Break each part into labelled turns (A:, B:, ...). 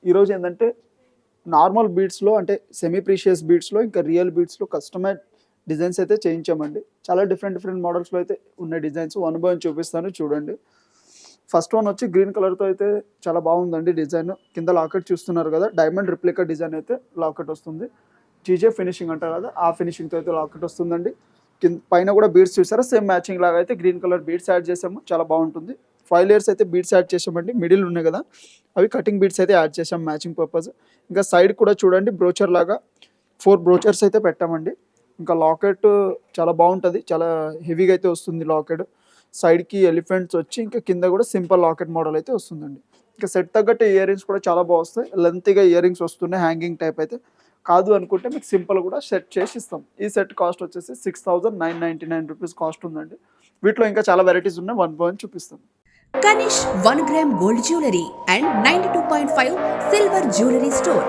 A: ఈరోజు ఏంటంటే నార్మల్ బీట్స్లో అంటే సెమీ ప్రీషియస్ బీట్స్లో ఇంకా రియల్ బీట్స్లో కస్టమైజ్ డిజైన్స్ అయితే చేయించామండి. చాలా డిఫరెంట్ డిఫరెంట్ మోడల్స్లో అయితే ఉన్న డిజైన్స్ వన్ బై వన్ చూపిస్తాను చూడండి. ఫస్ట్ వన్ వచ్చి గ్రీన్ కలర్తో అయితే చాలా బాగుందండి డిజైన్. కింద లాకెట్ చూస్తున్నారు కదా, డైమండ్ రిప్లికా డిజైన్ అయితే లాకెట్ వస్తుంది. జీజే ఫినిషింగ్ అంటారు కదా, ఆ ఫినిషింగ్తో అయితే లాకెట్ వస్తుందండి. కింద పైన కూడా బీడ్స్ చూసారా, సేమ్ మ్యాచింగ్ లాగా అయితే గ్రీన్ కలర్ బీడ్స్ యాడ్ చేసాము, చాలా బాగుంటుంది. 5 లేయర్స్ అయితే బీడ్స్ యాడ్ చేసామండి. మిడిల్ ఉన్నాయి కదా, అవి కటింగ్ బీడ్స్ అయితే యాడ్ చేసాం మ్యాచింగ్ పర్పస్. ఇంకా సైడ్ కూడా చూడండి బ్రోచర్ లాగా 4 బ్రోచర్స్ అయితే పెట్టామండి. ఇంకా లాకెట్ చాలా బాగుంటుంది, చాలా హెవీగా అయితే వస్తుంది లాకెట్. సైడ్కి ఎలిఫెంట్స్ వచ్చి ఇంకా కింద కూడా సింపుల్ లాకెట్ మోడల్ అయితే వస్తుందండి. ఇంకా సెట్ తగ్గట్టు ఇయర్ రింగ్స్ కూడా చాలా బాగా వస్తాయి. లెంత్గా ఇయర్ రింగ్స్ వస్తున్నాయి, హ్యాంగింగ్ టైప్ అయితే కాదు అనుకుంటే మీకు సింపుల్ కూడా సెట్ చేసి ఇస్తాం. ఈ సెట్ కాస్ట్ వచ్చేసి 6,999 రూపీస్ కాస్ట్ ఉందండి. వీటిలో ఇంకా చాలా వెరైటీస్ ఉన్నాయి, వన్ బై వన్ చూపిస్తాం.
B: Kanish 1 gram gold jewellery and 92.5 silver jewellery store.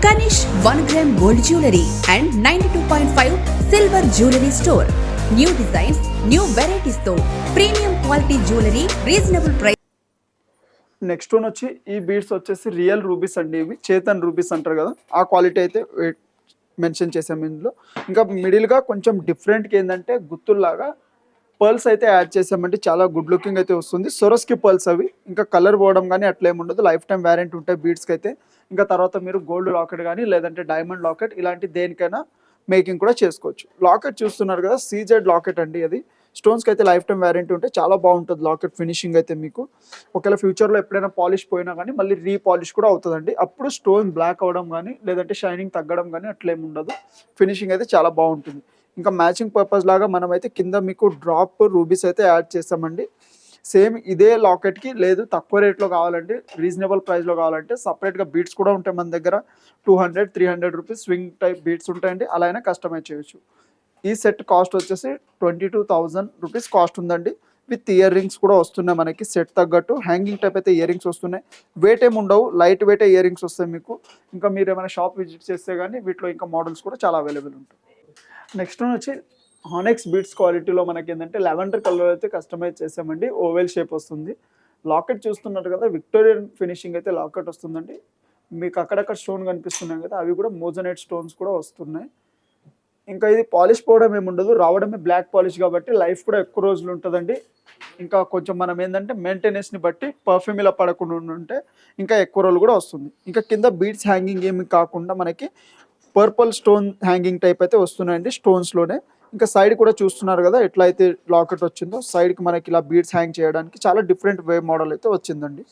B: Kanish 1 gram gold jewelry and 92.5 silver jewelry store. New designs, new varieties తో premium quality jewellery reasonable price.
A: Next one వచ్చి ఈ beads వచ్చేసి real rubies అండి. ఇవి Chetan rubies అంటారు కదా, ఆ క్వాలిటీ అయితే మెన్షన్ చేసాము ఇందులో. ఇంకా మిడిల్గా కొంచెం డిఫరెంట్గా ఏంటంటే గుత్తుల్లాగా పర్ల్స్ అయితే యాడ్ చేసామంటే చాలా గుడ్ లుకింగ్ అయితే వస్తుంది. సొరస్కి పర్ల్స్ అవి, ఇంకా కలర్ పోవడం కానీ అట్లేం ఉండదు, లైఫ్ టైం వ్యారెంటీ ఉంటాయి బీడ్స్కి అయితే. ఇంకా తర్వాత మీరు గోల్డ్ లాకెట్ కానీ లేదంటే డైమండ్ లాకెట్ ఇలాంటి దేనికైనా మేకింగ్ కూడా చేసుకోవచ్చు. లాకెట్ చూస్తున్నారు కదా, సీజెడ్ లాకెట్ అండి. అది స్టోన్స్కి అయితే లైఫ్ టైం వ్యారెంటీ ఉంటే చాలా బాగుంటుంది లాకెట్ ఫినిషింగ్ అయితే. మీకు ఒకవేళ ఫ్యూచర్లో ఎప్పుడైనా పాలిష్ పోయినా కానీ మళ్ళీ రీపాలిష్ కూడా అవుతుందండి. అప్పుడు స్టోన్ బ్లాక్ అవ్వడం కానీ లేదంటే షైనింగ్ తగ్గడం కానీ అట్లేమి ఉండదు. ఫినిషింగ్ అయితే చాలా బాగుంటుంది. ఇంకా మ్యాచింగ్ పర్పస్ లాగా మనమైతే కింద మీకు డ్రాప్ రూబీస్ అయితే యాడ్ చేస్తామండి. సేమ్ ఇదే లాకెట్కి లేదు తక్కువ రేట్లో కావాలంటే, రీజనబుల్ ప్రైస్లో కావాలంటే సపరేట్గా బీట్స్ కూడా ఉంటాయి మన దగ్గర. 200-300 రూపీస్ స్వింగ్ టైప్ బీట్స్ ఉంటాయండి, అలా అయినా కస్టమైజ్ చేయొచ్చు. ఈ సెట్ కాస్ట్ వచ్చేసి 22,000 రూపీస్ కాస్ట్ ఉందండి. విత్ ఇయర్ రింగ్స్ కూడా వస్తున్నాయి మనకి సెట్ తగ్గట్టు. హ్యాంగింగ్ టైప్ అయితే ఇయర్ రింగ్స్ వస్తున్నాయి, వెయిట్ ఏమి ఉండవు, లైట్ వెయిట్ ఇయర్ రింగ్స్ వస్తాయి మీకు. ఇంకా మీరు ఏమైనా షాప్ విజిట్ చేస్తే కానీ వీటిలో ఇంకా మోడల్స్ కూడా చాలా అవైలబుల్ ఉంటాయి. నెక్స్ట్ వన్ వచ్చి హానెక్స్ బీట్స్ క్వాలిటీలో మనకి ఏంటంటే లెవెండర్ కలర్ అయితే కస్టమైజ్ చేసామండి. ఓవెల్ షేప్ వస్తుంది. లాకెట్ చూస్తున్నారు కదా, విక్టోరియన్ ఫినిషింగ్ అయితే లాకెట్ వస్తుందండి. మీకు అక్కడక్కడ స్టోన్ కనిపిస్తున్నాయి కదా, అవి కూడా మోజనైట్ స్టోన్స్ కూడా వస్తున్నాయి. ఇంకా ఇది పాలిష్ పోవడం ఏమి ఉండదు, రావడమే బ్లాక్ పాలిష్ కాబట్టి లైఫ్ కూడా ఎక్కువ రోజులు ఉంటుందండి. ఇంకా కొంచెం మనం ఏంటంటే మెయింటెనెన్స్ని బట్టి పర్ఫ్యూమ్ ఇలా పడకుండా ఉంటే ఇంకా ఎక్కువ రోజులు కూడా వస్తుంది. ఇంకా కింద బీడ్స్ హ్యాంగింగ్ ఏమి కాకుండా మనకి పర్పుల్ స్టోన్ హ్యాంగింగ్ టైప్ అయితే వస్తున్నాయండి స్టోన్స్లోనే. ఇంకా సైడ్ కూడా చూస్తున్నారు కదా ఎట్లా అయితే లాకెట్ వచ్చిందో, సైడ్కి మనకి ఇలా బీడ్స్ హ్యాంగ్ చేయడానికి చాలా డిఫరెంట్ వే మోడల్ అయితే వచ్చిందండి.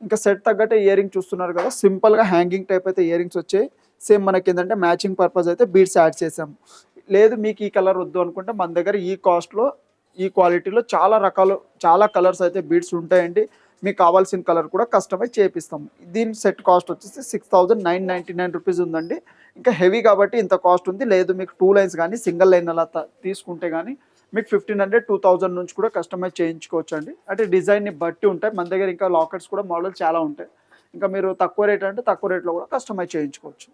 A: ఇంకా సెట్ తగ్గట్టే ఇయర్ రింగ్ చూస్తున్నారు కదా, సింపుల్గా హ్యాంగింగ్ టైప్ అయితే ఇయర్ రింగ్స్ వచ్చాయి. సేమ్ మనకి ఏంటంటే మ్యాచింగ్ పర్పస్ అయితే బీడ్స్ యాడ్ చేసాము. లేదు మీకు ఈ కలర్ వద్దు అనుకుంటే మన దగ్గర ఈ కాస్ట్లో ఈ క్వాలిటీలో చాలా కలర్స్ అయితే బీడ్స్ ఉంటాయండి. మీకు కావాల్సిన కలర్ కూడా కస్టమైజ్ చేపిస్తాము. దీని సెట్ కాస్ట్ వచ్చేసి 6,999 రూపీస్ ఉందండి. ఇంకా హెవీ కాబట్టి ఇంత కాస్ట్ ఉంది. లేదు మీకు 2 లైన్స్ కానీ సింగిల్ లైన్ అలా తీసుకుంటే కానీ మీకు 1,500-2,000 నుంచి కూడా కస్టమైజ్ చేయించుకోవచ్చు అండి. అంటే డిజైన్ని బట్టి ఉంటాయి మన దగ్గర. ఇంకా లాకెట్స్ కూడా మోడల్ చాలా ఉంటాయి. ఇంకా మీరు తక్కువ రేట్ అంటే తక్కువ రేట్లో కూడా కస్టమైజ్ చేయించుకోవచ్చు.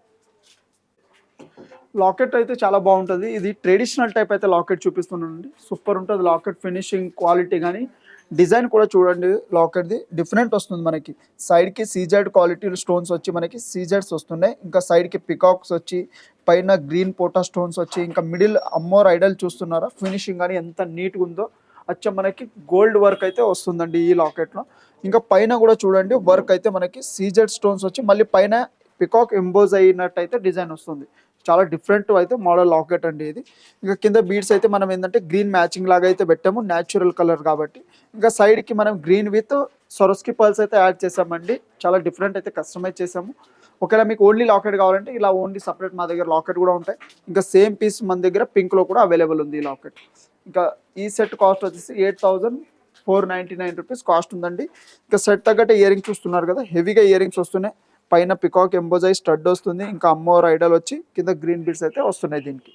A: లాకెట్ అయితే చాలా బాగుంటుంది. ఇది ట్రెడిషనల్ టైప్ అయితే లాకెట్ చూపిస్తున్నానండి. సూపర్ ఉంటుంది లాకెట్ ఫినిషింగ్ క్వాలిటీ కానీ డిజైన్ కూడా చూడండి. లాకెట్ది డిఫరెంట్ వస్తుంది మనకి. సైడ్కి సీజెడ్ క్వాలిటీ స్టోన్స్ వచ్చి మనకి సీజెడ్స్ వస్తున్నాయి. ఇంకా సైడ్కి పికాక్స్ వచ్చి పైన గ్రీన్ పోటా స్టోన్స్ వచ్చి ఇంకా మిడిల్ అమ్మోర్ ఐడల్ చూస్తున్నారా, ఫినిషింగ్ కానీ ఎంత నీట్గా ఉందో. అచ్చం మనకి గోల్డ్ వర్క్ అయితే వస్తుందండి ఈ లాకెట్లో. ఇంకా పైన కూడా చూడండి వర్క్ అయితే మనకి సీజెడ్ స్టోన్స్ వచ్చి మళ్ళీ పైన పికాక్ ఎంబోజ్ అయినట్టయితే డిజైన్ వస్తుంది. చాలా డిఫరెంట్ అయితే మోడల్ లాకెట్ అండి ఇది. ఇంకా కింద బీడ్స్ అయితే మనం ఏంటంటే గ్రీన్ మ్యాచింగ్ లాగా అయితే పెట్టాము, న్యాచురల్ కలర్ కాబట్టి. ఇంకా సైడ్కి మనం గ్రీన్ విత్ సొరస్కి పర్ల్స్ అయితే యాడ్ చేసామండి. చాలా డిఫరెంట్ అయితే కస్టమైజ్ చేసాము. ఒకవేళ మీకు ఓన్లీ లాకెట్ కావాలంటే ఇలా ఓన్లీ సపరేట్ మా దగ్గర లాకెట్ కూడా ఉంటాయి. ఇంకా సేమ్ పీస్ మన దగ్గర పింక్లో కూడా అవైలబుల్ ఉంది ఈ లాకెట్. ఇంకా ఈ సెట్ కాస్ట్ వచ్చేసి 8,499 రూపీస్ కాస్ట్ ఉందండి. ఇంకా సెట్ తగ్గట్టే ఇయర్ రింగ్స్ చూస్తున్నారు కదా, హెవీగా ఇయర్ రింగ్స్ వస్తున్నాయి. పైన పికాక్ ఎంబోజై స్టడ్ వస్తుంది, ఇంకా అమ్మోర్ ఐడల్ వచ్చి కింద గ్రీన్ బీడ్స్ అయితే వస్తున్నాయి దీనికి.